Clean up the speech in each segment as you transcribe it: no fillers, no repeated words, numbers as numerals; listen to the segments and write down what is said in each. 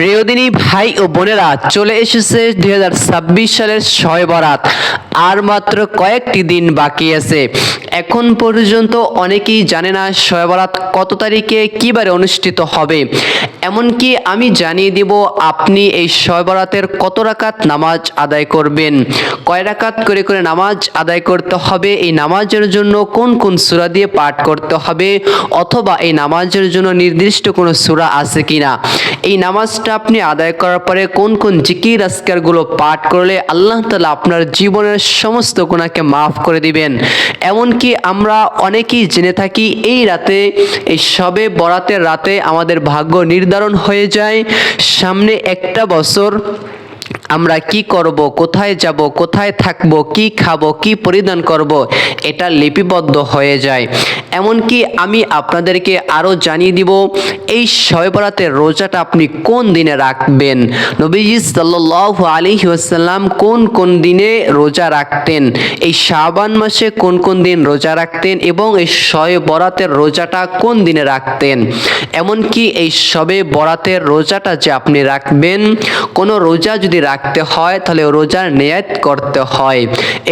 প্রিয় দিনী ভাই ও বোনেরা, চলে এসেছে 2026 সালের শবে বরাত। আর মাত্র কয়েকটি দিন বাকি আছে। এখন পর্যন্ত অনেকেই জানে না শবে বরাত কত তারিখে কিবারে অনুষ্ঠিত হবে। এমনকি আমি জানিয়ে দিব আপনি এই শবে বরাতের কত রাকাত নামাজ আদায় করবেন, কয় রাকাত করে করে নামাজ আদায় করতে হবে, এই নামাজের জন্য কোন কোন সূরা দিয়ে পাঠ করতে হবে, অথবা এই নামাজের জন্য নির্দিষ্ট কোনো সূরা আছে কিনা, এই নামাজটা আপনি আদায় করার পরে কোন কোন জিকির আজকারগুলো পাঠ করলে আল্লাহ তাআলা আপনার জীবনের সমস্ত গুনাহকে মাফ করে দিবেন। এমনকি আমরা অনেকেই জেনে থাকি এই রাতে, এই শবে বরাতের রাতে আমাদের ভাগ্য নির্ধারণ হয়ে যায়। সামনে একটা বছর আমরা কি করব, কোথায় যাব, কোথায় থাকব, কি খাবো, কি পরিধান করব, এটা লিপিবদ্ধ হয়ে যায়। এমনকি আমি আপনাদেরকে আরও জানিয়ে দিব এই শবে বরাতের রোজাটা আপনি কোন দিনে রাখবেন। নবীজি সাল্লাল্লাহু আলাইহি ওয়াসাল্লাম কোন কোন দিনে রোজা রাখতেন, এই শাবান মাসে কোন কোন দিন রোজা রাখতেন, এবং এই শবে বরাতের রোজাটা কোন দিনে রাখতেন। এমনকি এই শবে বরাতের রোজাটা যে আপনি রাখবেন, কোনো রোজা যদি রাখতে হয় তাহলে রোজার নিয়ত করতে হয়।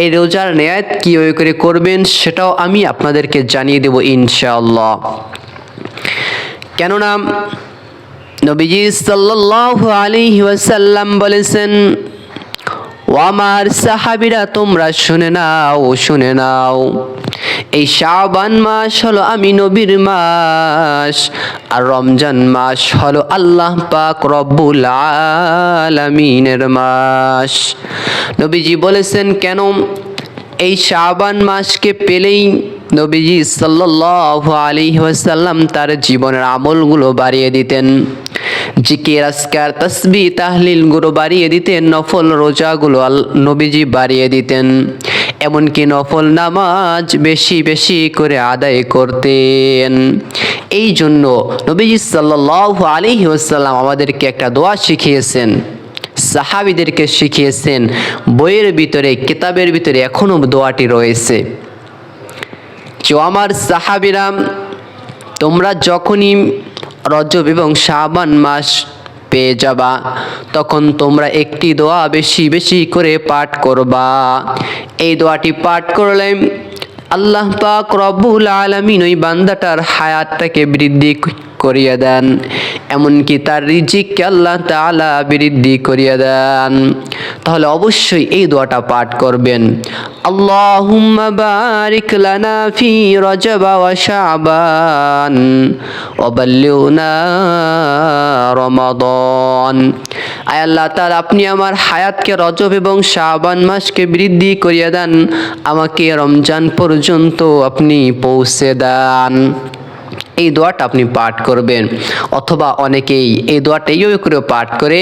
এই রোজার নিয়ত কিভাবে করে করবেন সেটাও আমি আপনাদেরকে জানিয়ে দেব ইনশাআল্লাহ। কেননা নবীজি সাল্লাল্লাহু আলাইহি ওয়াসাল্লাম বলেছেন, ও আমার সাহাবীরা তোমরা শুনে নাও, এই শাবান মাস হলো আমি নবীর মাস, আর রমজান মাস হলো আল্লাহ পাক রব্বুল আলামিনের মাস। নবীজি বলেছেন কেন, এই শাবান মাসকে পেলেই নবীজি সাল্লাল্লাহু আলাইহি ওয়াসাল্লাম তার জীবনের আমলগুলো বাড়িয়ে দিতেন, জিকির আজকার তাসবিহ তাহলিল গুলো বাড়িয়ে দিতেন, নফল রোজাগুলো নবীজি বাড়িয়ে দিতেন, এমনকি নফল নামাজ বেশি বেশি করে আদায় করতেন। এই জন্য নবীজি সাল্লাল্লাহু আলাইহি ওয়াসাল্লাম আমাদেরকে একটা দোয়া শিখিয়েছেন, সাহাবীদেরকে শিখিয়েছেন, বইয়ের ভিতরে কিতাবের ভিতরে এখনো দোয়াটি রয়েছে। যে আমার সাহাবীরা, তোমরা যখনই রজব এবং শাবান মাস পেয়ে যাবা, তখন তোমরা একটি দোয়া বেশি বেশি করে পাঠ করবা। এই দোয়াটি পাঠ করলে আল্লাহ পাক রব্বুল আলামিন ওই বান্দাটার হায়াতটাকে বৃদ্ধি করিয়ে দেন, এমনকি তার রিজিককে আল্লাহ তাআলা বৃদ্ধি করিয়ে দেন। তাহলে অবশ্যই এই দোয়াটা পাঠ করবেন, আল্লাহুম্মা বারিক লানা ফি রজব ওয়া শাবান ওয়া বাল্লিগনা রমাদান। আয় আল্লাহ তাআলা, আপনি আমার হায়াতকে রজব এবং শাবান মাসকে বৃদ্ধি করিয়ে দেন, আমাকে রমজান পর্যন্ত আপনি পৌঁছে দেন। এই দোয়াটা আপনি পাঠ করবেন। অথবা অনেকেই এই দোয়াটা এইভাবে করে পাঠ করে,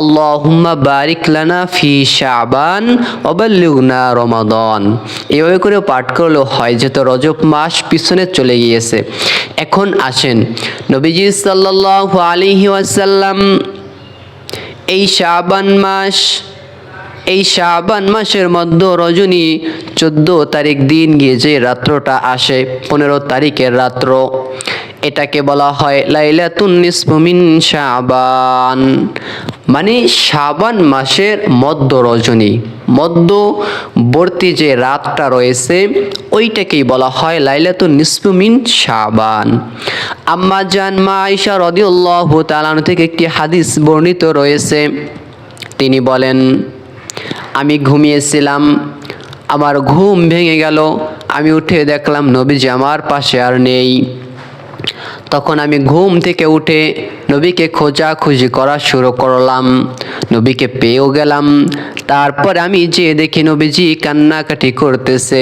আল্লাহুম্মা বারিক লানা ফি শাবান ওয়া বাল্লিগনা রমাদান। এইভাবে করে পাঠ করলেও হয়, যেহেতু রজব মাস পিছনে চলে গিয়েছে। এখন আসেন, নবীজি সাল্লাল্লাহু আলাইহি ওয়াসাল্লাম এই শাবান মাসের মধ্য রজনী 14 তারিখ দিন গিয়ে যে রাত্রটা আসে, 15 তারিখের রাত্র, এটাকে বলা হয় লাইলাতুন নিসফু মিন শাবান। মানে শাবান মাসের মধ্য রজনী, মধ্যবর্তী যে রাতটা রয়েছে ওইটাকেই বলা হয় লাইলাতুন নিসফু মিন শাবান। আম্মা জান মা আয়েশা রাদিয়াল্লাহু তাআলা থেকে একটি হাদিস বর্ণিত রয়েছে। তিনি বলেন, আমি ঘুমিয়েছিলাম, আমার ঘুম ভেঙে গেল, আমি উঠে দেখলাম নবীজি আমার পাশে আর নেই। তখন আমি ঘুম থেকে উঠে নবীকে খোঁজাখুঁজি করা শুরু করলাম, নবীকে পেয়েও গেলাম। তারপর আমি যেয়ে দেখি নবীজি কান্নাকাটি করতেছে,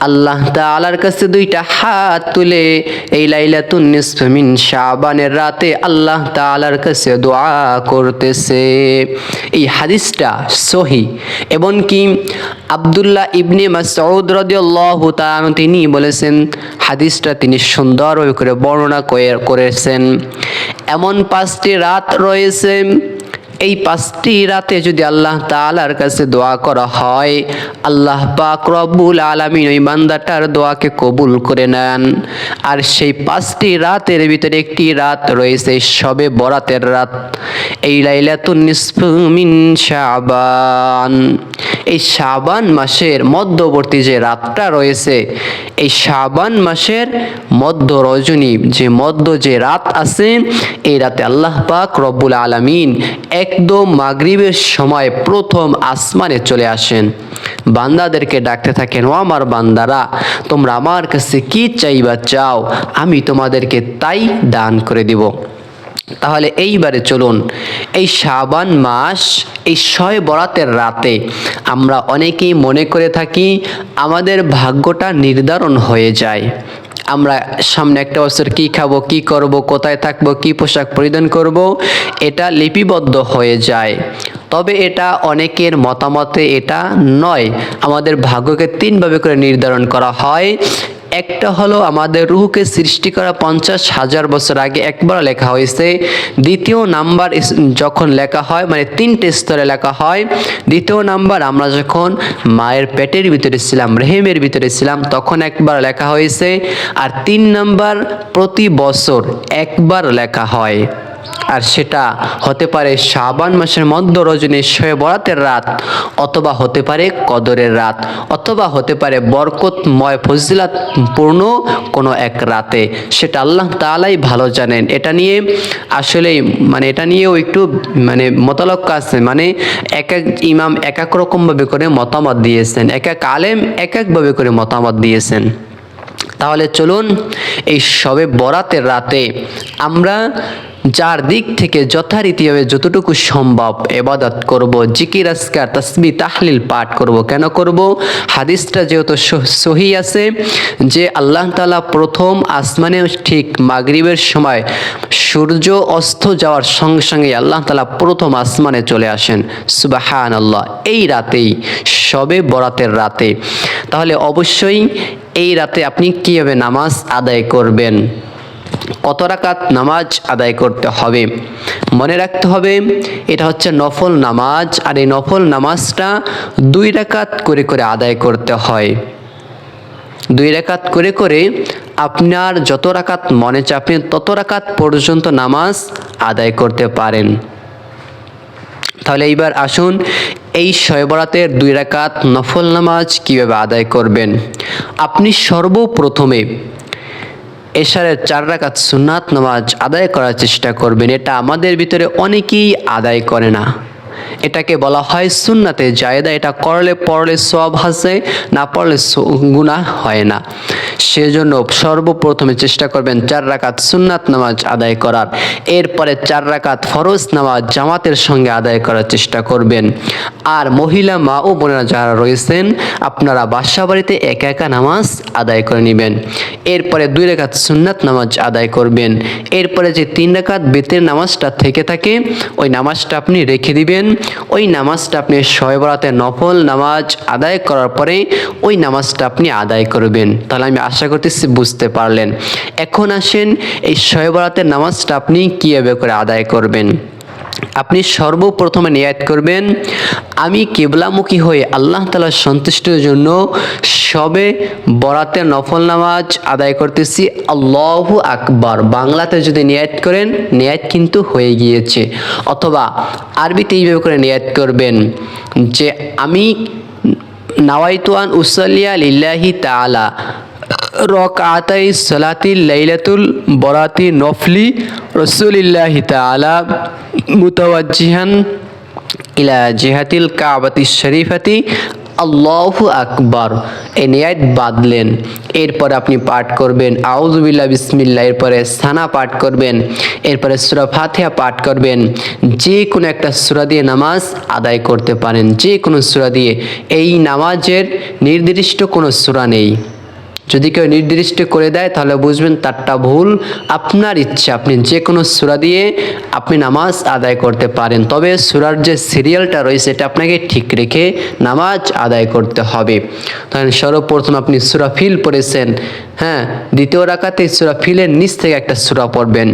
আল্লাহ তাআলার কাছে দুইটা হাত তুলে এই লাইলাতুন নিসফু মিন শাবানের রাতে আল্লাহ তাআলার কাছে দোয়া করতেছে। এই হাদিসটা সহিহ, এবং কি আব্দুল্লাহ ইবনে মাসউদ রাদিয়াল্লাহু তাআলা তিনি বলেছেন, হাদিসটা তিনি সুন্দরভাবে করে বর্ণনা করেছেন। এমন 5টি রাত রয়েছে এই 5টি রাতে যদি আল্লাহ তাআলার কাছে দোয়া করা হয়, আল্লাহ পাক রব্বুল আলামিন ওই বান্দাটার দোয়াকে কবুল করে নেন। আর সেই 5টি রাতের ভিতরে একটি রাত রয়েছে শবে বরাতের রাত, এই লাইলাতুন নিসফু মিন শাবান। এই শাবান মাসের মধ্যবর্তী যে রাতটা রয়েছে, এই শাবান মাসের মধ্য রজনী যে রাত আছে, এই রাতে আল্লাহ পাক রব্বুল আলামিন একদম মাগরিবের সময় প্রথম আসমানে চলে আসেন, বান্দাদেরকে ডাকতে থাকেন, ও আমার বান্দারা, তোমরা আমার কাছে কি চাইবা চাও, আমি তোমাদেরকে তাই দান করে দিব। তাহলে এইবারে চলুন, এই শাবান মাস, এই শবে বরাতের রাতে আমরা অনেকেই মনে করে থাকি আমাদের ভাগ্যটা নির্ধারণ হয়ে যায়। আমরা সামনে একটা বছর কি খাবো, কি করব, কোথায় থাকবো, কি পোশাক পরিধান করব, এটা লিপিবদ্ধ হয়ে যায়। তবে এটা অনেকের মতামতে এটা নয়। আমাদের ভাগ্যকে 3ভাবে করে নির্ধারণ করা হয়। একটা হলো আমাদের রূহকে সৃষ্টি করা 50,000 বছর আগে একবার লেখা হয়েছে। দ্বিতীয় নাম্বার যখন লেখা হয়, মানে 3টে স্তরে লেখা হয়। দ্বিতীয় নাম্বার আমরা যখন মায়ের পেটের ভিতরে ছিলাম, রেহেমের ভিতরে ছিলাম, তখন একবার লেখা হয়েছে। আর 3 নাম্বার প্রতি বছর একবার লেখা হয়। আর সেটা হতে পারে শাবান মাসের মধ্য রজনী শবে বরাতের রাত, অথবা হতে পারে কদরের রাত, অথবা হতে পারে বরকতময় ফজিলাতপূর্ণ কোনো এক রাতে। সেটা আল্লাহ তাআলাই ভালো জানেন। এটা নিয়ে আসলে এটা নিয়েও একটু মতলক্কা আছে। এক এক ইমাম এক এক রকমভাবে করে মতামত দিয়েছেন, এক এক আলেম এক একভাবে করে মতামত দিয়েছেন। তাহলে চলুন, এই শবে বরাতের রাতে আমরা যার দিক থেকে যথারীতিভাবে যতটুকু সম্ভব ইবাদত করব, জিকির আজকার তাসবিহ তাহলিল পাঠ করব। কেন করব? হাদিসটা যেহেতু সহিহ আছে যে আল্লাহ তাআলা প্রথম আসমানে ঠিক মাগরিবের সময় সূর্য অস্ত যাওয়ার সঙ্গে সঙ্গে আল্লাহ তাআলা প্রথম আসমানে চলে আসেন। সুবহানাল্লাহ। এই রাতেই, শবে বরাতের রাতে। তাহলে অবশ্যই এই রাতে আপনি কিভাবে নামাজ আদায় করবেন, কত রাকাত নামাজ আদায় করতে হবে? মনে রাখতে হবে এটা হচ্ছে নফল নামাজ, আর এই নফল নামাজটা 2 রাকাত করে করে আদায় করতে হয়। 2 রাকাত করে করে আপনার যত রাকাত মনে চায় আপনি তত রাকাত পর্যন্ত নামাজ আদায় করতে পারেন। তাহলে এইবার আসুন, এই শবে বরাতের 2 রাকাত নফল নামাজ কিভাবে আদায় করবেন। আপনি সর্বপ্রথমে এশারের 4 রাকাত সুন্নাত নামাজ আদায় করার চেষ্টা করবেন। এটা আমাদের ভিতরে অনেকেই আদায় করে না। এটাকে বলা হয় সুন্নাতে জায়েদা। এটা পড়লে সওয়াব আছে, না পড়লে গুনাহ হয় না। সেজন্য সর্বপ্রথমে চেষ্টা করবেন 4 রাকাত সুন্নাত নামাজ আদায় করার। এরপরে 4 রাকাত ফরজ নামাজ জামাতের সঙ্গে আদায় করার চেষ্টা করবেন। আর মহিলা মা ও বোনেরা যারা রয়েছেন, আপনারা বাসা বাড়িতে একা একা নামাজ আদায় করে নেবেন। এরপরে 2 রাকাত সুন্নাত নামাজ আদায় করবেন। এরপরে যে 3 রাকাত বিতরের নামাজটা থেকে থাকে, ওই নামাজটা আপনি রেখে দিবেন। ওই নামাজটা আপনি শবে বরাতের নফল নামাজ আদায় করার পরে ওই নামাজটা আপনি আদায় করবেন। তাহলে আমি আশা করতেছি বুঝতে পারলেন। এখন আসেন, এই শবে বরাতের নামাজটা আপনি কিভাবে করে আদায় করবেন। আপনি সর্বপ্রথমে নিয়াত করবেন, আমি কিবলামুখী হয়ে আল্লাহ তাআলার সন্তুষ্টির জন্য শবে বরাতের নফল নামাজ আদায় করতেছি, আল্লাহু আকবার। বাংলাতে যদি নিয়াত করেন, নিয়াত কিন্তু হয়ে গিয়েছে। অথবা আরবিতে এইভাবে করে নিয়াত করবেন যে আমি নাওয়াইতু আন উসাল্লিয়া লিল্লাহি তাআলা রকআতাই সালাতিল লাইলাতুল বরাতি নফলি রাসূলিল্লাহি তাআলা মুতাওয়াজ্জিহান ইলা জিহাতিল কাবাতিশ শরীফাতি আল্লাহু আকবার। এই নিয়াত বাঁধলেন। এরপরে আপনি পাঠ করবেন আউযু বিল্লাহি বিসমিল্লাহ। এরপরে সানা পাঠ করবেন। এরপরে সূরা ফাতিহা পাঠ করবেন। যে কোনো একটা সূরা দিয়ে নামাজ আদায় করতে পারেন, যে কোনো সূরা দিয়ে। এই নামাজের নির্দিষ্ট কোনো সূরা নেই। যদি কেউ নির্দিষ্ট করে দেয় তাহলে বুঝবেন তারটা ভুল। আপনার ইচ্ছা, আপনি যে কোনো সূরা দিয়ে আপনি নামাজ আদায় করতে পারেন, তবে সূরার যে সিরিয়ালটা রয়েছে এটা আপনাকে ঠিক রেখে নামাজ আদায় করতে হবে। তাহলে সর্বপ্রথম আপনি সূরা ফিল পড়েছেন, হ্যাঁ, দ্বিতীয় রাকাতে সূরা ফিলের নিচ থেকে একটা সূরা পড়বেন।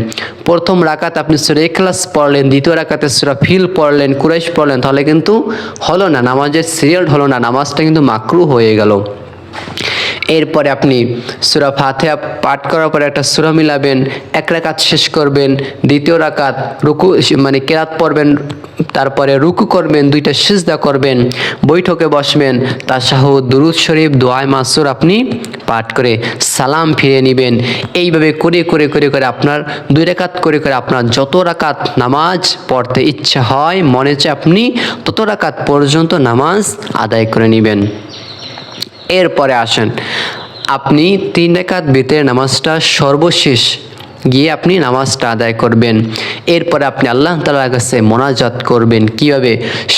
প্রথম রাকাত আপনি সূরা ইখলাস পড়লেন, দ্বিতীয় রাকাতে সূরা ফিল পড়লেন, কুরাইশ পড়লেন, তাহলে কিন্তু হলো না, নামাজের সিরিয়াল হলো না, নামাজটা কিন্তু মাকরুহ হয়ে গেল। এরপরে আপনি সূরা ফাতিহা পাঠ করার পরে একটা সূরা মিলাবেন, এক রাকাত শেষ করবেন, দ্বিতীয় রাকাত রুকু মানে কেরাত পড়বেন, তারপরে রুকু করবেন, দুইটা সিজদা করবেন, বৈঠকে বসবেন, তাশাহুদ, দুরূদ শরীফ, দুআয়ে মাসুর আপনি পাঠ করে সালাম ফিরে নেবেন। এইভাবে করে করে করে করে আপনার 2 রাকাত করে করে আপনার যত রাকাত নামাজ পড়তে ইচ্ছা হয়, মনে চায় আপনি তত রাকাত পর্যন্ত নামাজ আদায় করে নেবেন। এরপরে আসেন, আপনি 3 রাকাত বিতরের নামাজটা সর্বশেষ গিয়ে আপনি নামাজটা আদায় করবেন। এরপরে আপনি আল্লাহ তাআলার কাছে মোনাজাত করবেন। কিভাবে?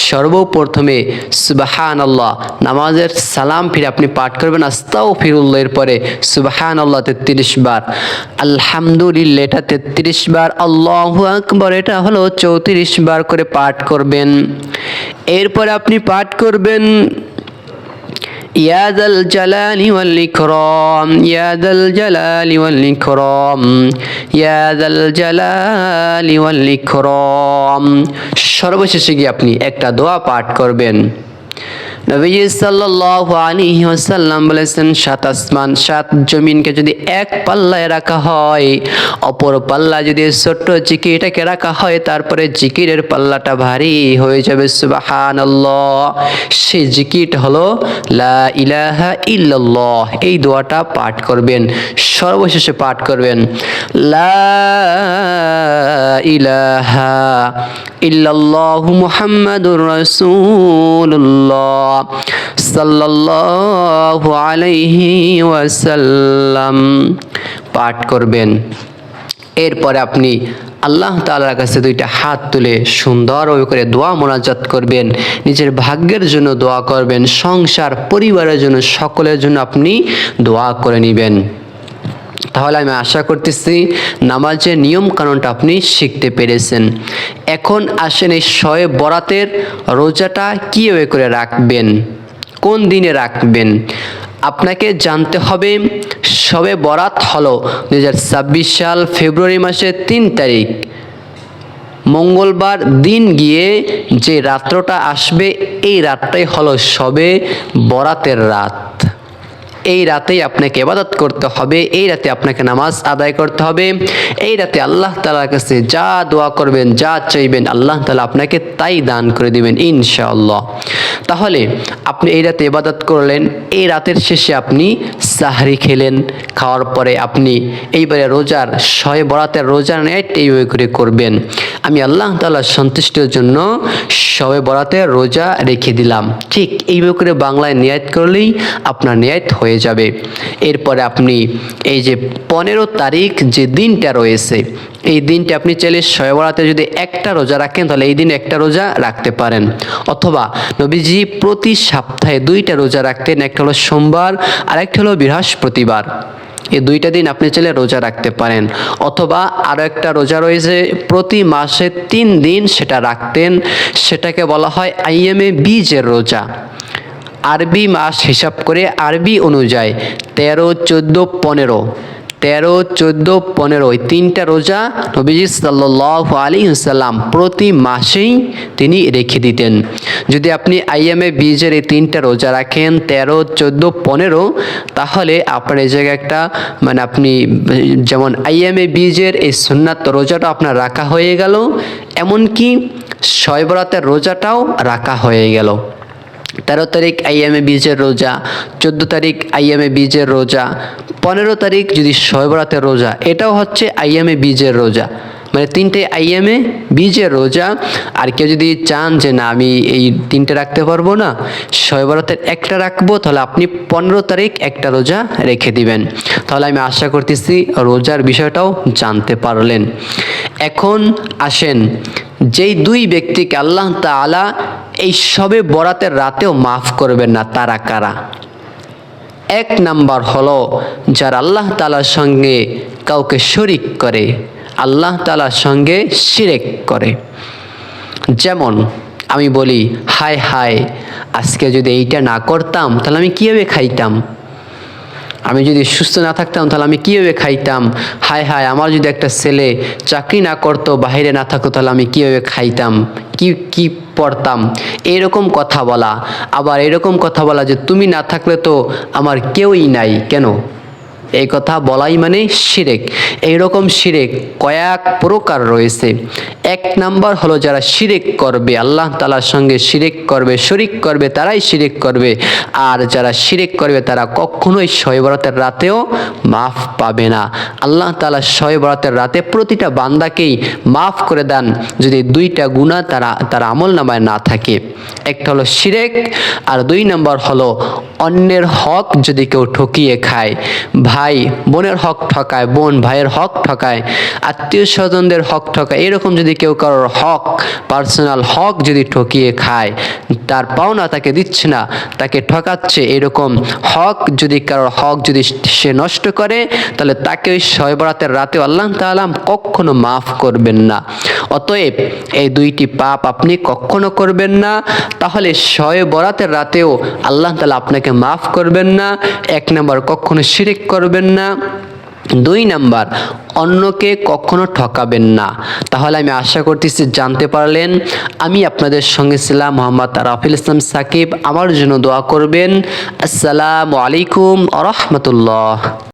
সর্বপ্রথমে সুবহানাল্লাহ, নামাজের সালাম ফিরে আপনি পাঠ করবেন আস্তাগফিরুল্লাহ, এরপরে সুবহানাল্লাহ 33 বার, আলহামদুলিল্লাহ এটা 33 বার, আল্লাহু আকবার এটা হলো 34 বার করে পাঠ করবেন। এরপরে আপনি পাঠ করবেন ইয়া যাল জালালি ওয়াল ইকরাম, ইয়া যাল জালালি ওয়াল ইকরাম, ইয়া যাল জালালি ওয়াল ইকরাম। সর্বশেষে গিয়ে আপনি একটা দোয়া পাঠ করবেন। নবীজি সাল্লাল্লাহু আলাইহি ওয়াসাল্লাম বলেছেন, 7 আসমান 7 জমিনকে যদি এক পাল্লায় রাখা হয়, অপর পাল্লা যদি ছোট্ট জিকিরটাকে রাখা হয়, তারপরে জিকিরের পাল্লাটা ভারী হয়ে যাবে। সুবহানাল্লাহ, সেই জিকিরটা হলো লা ইলাহা ইল্লাল্লাহ। এই দোয়াটা পাঠ করবেন, সর্বশেষে পাঠ করবেন লা ইলাহা ইল্লাল্লাহু মুহাম্মাদুর রাসূলুল্লাহ সাল্লাল্লাহু আলাইহি ওয়াসাল্লাম পাঠ করবেন। এরপরে আপনি আল্লাহ তাআলার কাছে 2টা হাত তুলে সুন্দরভাবে করে দোয়া মোনাজাত করবেন, নিজের ভাগ্যের জন্য দোয়া করবেন, সংসার পরিবারের জন্য, সকলের জন্য আপনি দোয়া করে নেবেন। তাহলে আমি আশা করতেছি নামাজের নিয়ম কানুনটা আপনি শিখতে পেরেছেন। এখন আসেন এই শবে বরাতের রোজাটা কীভাবে করে রাখবেন, কোন দিনে রাখবেন। আপনাকে জানতে হবে শবে বরাত হলো 2026 সাল ফেব্রুয়ারি মাসের 3 তারিখ মঙ্গলবার দিন গিয়ে যে রাত্রটা আসবে, এই রাতটাই হলো শবে বরাতের রাত। এই রাতেই আপনাকে ইবাদত করতে হবে, এই রাতে আপনাকে নামাজ আদায় করতে হবে, এই রাতে আল্লাহ তাআলার কাছে যা দোয়া করবেন, যা চাইবেন, আল্লাহ তাআলা আপনাকে তাই দান করে দিবেন ইনশাআল্লাহ। তাহলে আপনি এই রাতে ইবাদত করলেন, এই রাতের শেষে আপনি সাহরি খেলেন, খাওয়ার পরে আপনি এইবারে রোজার শবে বরাতের রোজার নিয়ত এইভাবে করে করবেন, আমি আল্লাহ তাআলার সন্তুষ্টির জন্য শবে বরাতের রোজা রেখে দিলাম। ঠিক এইভাবে করে বাংলায় নিয়ত করলেই আপনার নিয়ত হয়ে যাবে। এরপরে আপনি এই যে 15 তারিখ যে দিনটা রয়েছে, এই দিনটা আপনি চাইলে শবে বরাতে যদি একটা রোজা রাখেন তাহলে এই দিন একটা রোজা রাখতে পারেন, অথবা নবীজি প্রতি সপ্তাহে 2টা রোজা রাখতেন, একটা হলো সোমবার আর একটা হলো বৃহস্পতিবার। এই 2টা দিন আপনি চাইলে রোজা রাখতে পারেন, অথবা আরও একটা রোজা রয়েছে প্রতি মাসে 3 দিন সেটা রাখতেন, সেটাকে বলা হয় আইয়ামে বীজের রোজা। আরবি মাস হিসাব করে আরবি অনুযায়ী 13, 14, 15, 13, 14, 15 এই 3টা রোজা নবীজি সাল্লাল্লাহু আলাইহি ওয়াসাল্লাম প্রতি মাসেই তিনি রেখে দিতেন। যদি আপনি আইয়ামে বীজের এই 3টা রোজা রাখেন 13, 14, 15, তাহলে আপনার এই জায়গায় একটা মানে আপনি যেমন আইয়ামে বীজের এই সুন্নাত রোজাটা আপনার রাখা হয়ে গেল, এমনকি শবে বরাতের রোজাটাও রাখা হয়ে গেল। 13 তারিখ আইয়ামে বীজের রোজা, 14 তারিখ আইয়ামে বীজের রোজা, 15 তারিখ যদি শবে বরাতের রোজা, এটাও হচ্ছে আইয়ামে বীজের রোজা, মানে 3টে আইয়ামে বীজের রোজা। আর কেউ যদি চান যে না আমি এই 3টে রাখতে পারবো না, শবে বরাতের একটা রাখবো, তাহলে আপনি 15 তারিখ একটা রোজা রেখে দিবেন। তাহলে আমি আশা করতেছি রোজার বিষয়টাও জানতে পারলেন। এখন আসেন যেই 2 ব্যক্তিকে আল্লাহ তাআলা এই শবে বরাতের রাতেও মাফ করবেন না, তারা কারা? এক নাম্বার হলো যারা আল্লাহ তাআলার সঙ্গে কাউকে শরিক করে, আল্লাহ তাআলার সঙ্গে শিরক করে। যেমন আমি বলি, হায় হায়, আজকে যদি এইটা না করতাম তাহলে আমি কীভাবে খাইতাম, আমি যদি সুস্থ না থাকতাম তাহলে আমি কীভাবে খাইতাম, হায় হায়, আমার যদি একটা ছেলে চাকরি না করতো, বাইরে না থাকতো, তাহলে আমি কীভাবে খাইতাম, কি পড়তাম, এরকম কথা বলা। আবার এরকম কথা বলা যে তুমি না থাকলে তো আমার কেউই নাই, কেন? এই কথা বলাই মানে শিরক। এইরকম শিরক কয়েক প্রকার রয়েছে। এক নাম্বার হলো যারা শিরক করবে, আল্লাহ তাআলার সঙ্গে শিরক করবে, শরিক করবে, তারাই শিরক করবে। আর যারা শিরক করবে তারা কখনোই শবে বরাতের রাতেও মাফ পাবে না। আল্লাহ তাআলা শবে বরাতের রাতে প্রতিটা বান্দাকেই মাফ করে দেন যদি দুইটা গুনাহ তারা আমলনামায় না থাকে। একটা হলো শিরক, আর দুই নাম্বার হলো অন্যের হক যদি কেউ ঠকিয়ে খায়, ভাই বোনের হক ঠকায়, বোন ভাইয়ের হক ঠকায়, আত্মীয় স্বজনদের হক ঠকায়, এরকম যদি কেউ কারোর হক, পার্সোনাল হক যদি ঠকিয়ে খায়, তার পাওনা তাকে দিচ্ছে না, তাকে ঠকাচ্ছে, এরকম হক যদি কারোর হক যদি সে নষ্ট করে, তাহলে তাকে ওই শবে বরাতের রাতেও আল্লাহ তাআলা কখনো মাফ করবেন না। অতএব এই দুইটি পাপ আপনি কখনো করবেন না, তাহলে শবে বরাতের রাতেও আল্লাহ তাআলা আপনাকে মাফ করবেন না। এক নাম্বার, কখনো শিরক করবেন না। দুই নাম্বার, অন্যকে কখনো ঠকাবেন না। তাহলে আমি আশা করতেছি জানতে পারলেন। আমি আপনাদের সঙ্গে ছিলাম মোহাম্মদ রাফিল ইসলাম সাকিব। আমার জন্য দোয়া করবেন। আসসালামু আলাইকুম ওয়া রাহমাতুল্লাহ।